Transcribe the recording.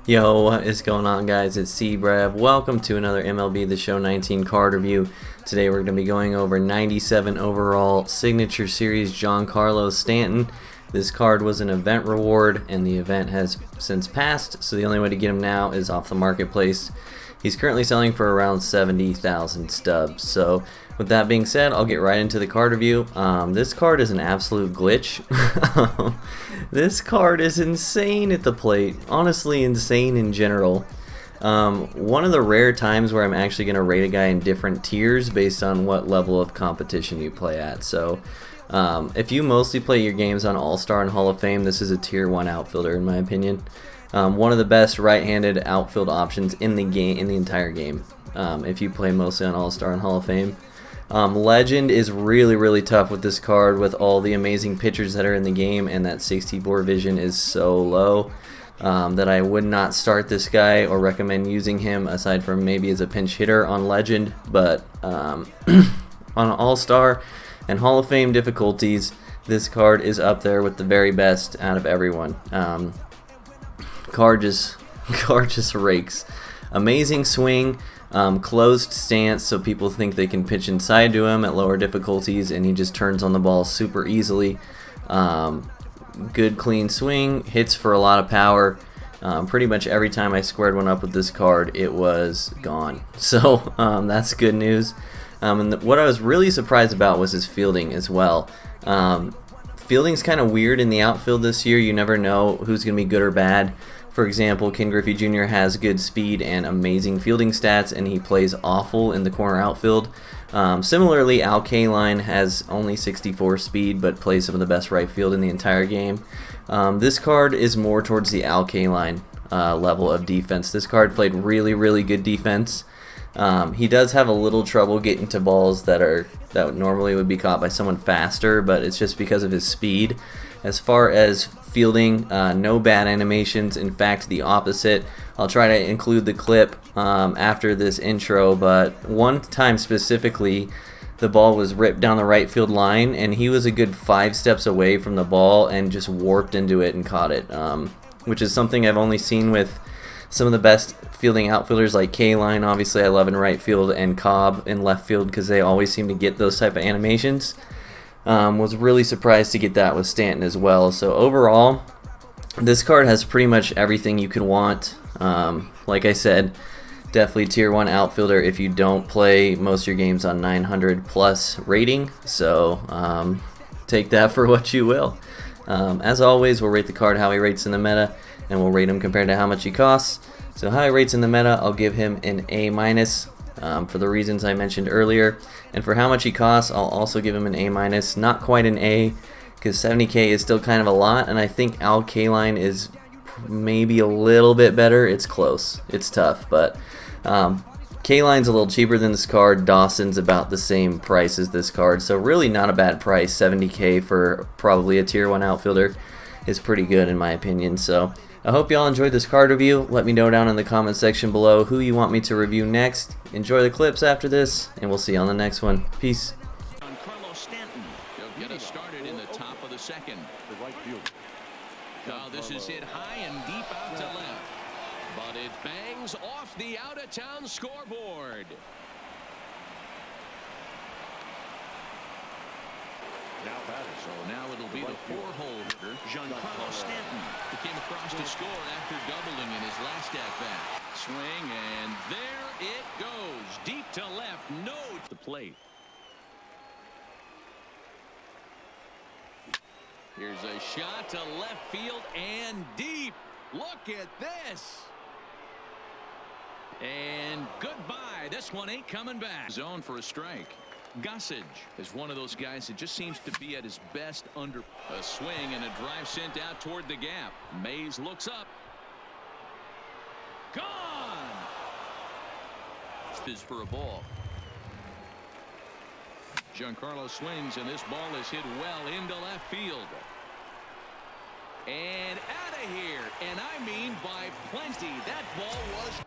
Yo, what is going on, guys? It's C-Brav. Welcome to another MLB The Show 19 card review. Today we're going to be going over 97 overall Signature Series Giancarlo Stanton. This card was an event reward, and the event has since passed, so the only way to get him now is off the marketplace. He's currently selling for around 70,000 stubs. So with that being said, I'll get right into the card review. This card is an absolute glitch. This card is insane at the plate. Honestly, insane in general. One of the rare times where I'm actually going to rate a guy in different tiers based on what level of competition you play at. So if you mostly play your games on All-Star and Hall of Fame, this is a tier 1 outfielder in my opinion. One of the best right-handed outfield options in the game, in the entire game. If you play mostly on All-Star and Hall of Fame. Legend is really tough with this card with all the amazing pitchers that are in the game, and that 64 vision is so low that I would not start this guy or recommend using him aside from maybe as a pinch hitter on Legend. But on All-Star and Hall of Fame difficulties, this card is up there with the very best out of everyone. Card just rakes. Amazing swing, closed stance, so people think they can pitch inside to him at lower difficulties, and he just turns on the ball super easily. Good clean swing, hits for a lot of power. Pretty much every time I squared one up with this card, it was gone. So that's good news. And what I was really surprised about was his fielding as well. Fielding's kind of weird in the outfield this year. You never know who's going to be good or bad. For example, Ken Griffey Jr. has good speed and amazing fielding stats, and he plays awful in the corner outfield. Similarly, Al Kaline has only 64 speed, but plays some of the best right field in the entire game. This card is more towards the Al Kaline level of defense. This card played really good defense. He does have a little trouble getting to balls that normally would be caught by someone faster, but it's just because of his speed. As far as fielding, no bad animations. In fact, the opposite. I'll try to include the clip after this intro, but one time specifically, the ball was ripped down the right field line, and he was a good 5 steps away from the ball and just warped into it and caught it, which is something I've only seen with some of the best fielding outfielders like Kaline. Obviously, I love in right field, and Cobb in left field because they always seem to get those type of animations. Was really surprised to get that with Stanton as well. So overall, this card has pretty much everything you could want. Like I said, definitely tier 1 outfielder if you don't play most of your games on 900 plus rating. So take that for what you will. As always, we'll rate the card how he rates in the meta, and we'll rate him compared to how much he costs. So how he rates in the meta, I'll give him an A-. For the reasons I mentioned earlier, and for how much he costs, I'll also give him an A-. Not quite an A, because 70K is still kind of a lot, and I think Al Kaline is maybe a little bit better. It's close. It's tough, but Kaline's a little cheaper than this card. Dawson's about the same price as this card, so really not a bad price. 70K for probably a tier 1 outfielder is pretty good in my opinion. So I hope y'all enjoyed this card review. Let me know down in the comment section below who you want me to review next. Enjoy the clips after this, and we'll see you on the next one. Peace. Giancarlo Stanton. He'll get us started in the top of the second. The right field. Now this is hit high and deep out to left, but it bangs off the out-of-town scoreboard. Now batting. So now it'll be the 4-hole hitter, Giancarlo Stanton, who came across to score after doubling in his last at-bat. Swing, and there it goes. Deep to left, no at the plate. Here's a shot to left field and deep. Look at this. And goodbye. This one ain't coming back. Zone for a strike. Gossage is one of those guys that just seems to be at his best under a swing, and a drive sent out toward the gap. Mays looks up. Gone. Is for a ball. Giancarlo swings, and this ball is hit well into left field. And out of here, and I mean by plenty. That ball was